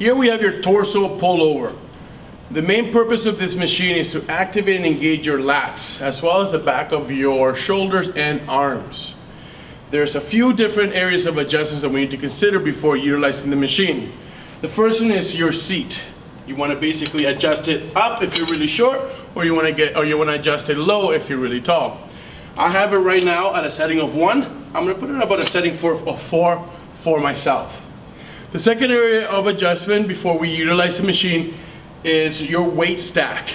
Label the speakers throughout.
Speaker 1: Here we have your torso pullover. The main purpose of this machine is to activate and engage your lats, as well as the back of your shoulders and arms. There's a few different areas of adjustments that we need to consider before utilizing the machine. The first one is your seat. You want to basically adjust it up if you're really short, or you want to adjust it low if you're really tall. I have it right now at a setting of 1. I'm going to put it about a setting of 4 for myself. The second area of adjustment before we utilize the machine is your weight stack.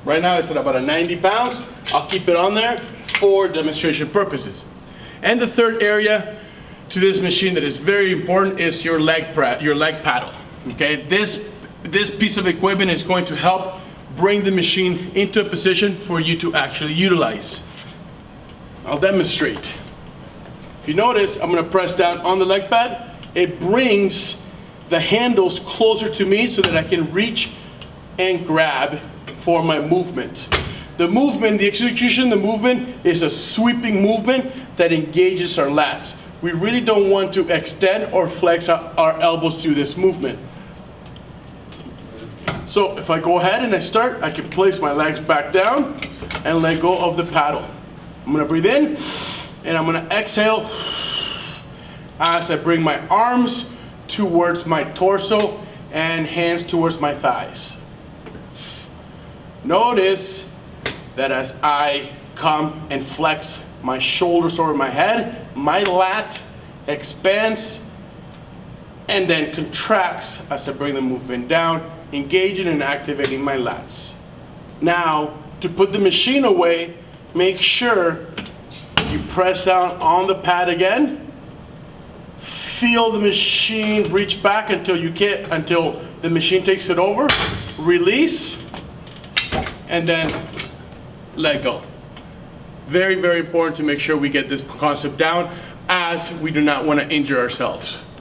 Speaker 1: Right now it's at about 90 pounds. I'll keep it on there for demonstration purposes. And the third area to this machine that is very important is your leg paddle. Okay, this piece of equipment is going to help bring the machine into a position for you to actually utilize. I'll demonstrate. If you notice, I'm going to press down on the leg pad. It brings the handles closer to me so that I can reach and grab for my movement. The movement, the execution, the movement is a sweeping movement that engages our lats. We really don't want to extend or flex our elbows through this movement. So if I go ahead and I start, I can place my legs back down and let go of the paddle. I'm going to breathe in and I'm going to exhale as I bring my arms towards my torso and hands towards my thighs. Notice that as I come and flex my shoulders over my head, my lat expands and then contracts as I bring the movement down, engaging and activating my lats. Now, to put the machine away, make sure you press down on the pad again. Feel the machine reach back until the machine takes it over. Release, and then let go. Very, very important to make sure we get this concept down, as we do not want to injure ourselves.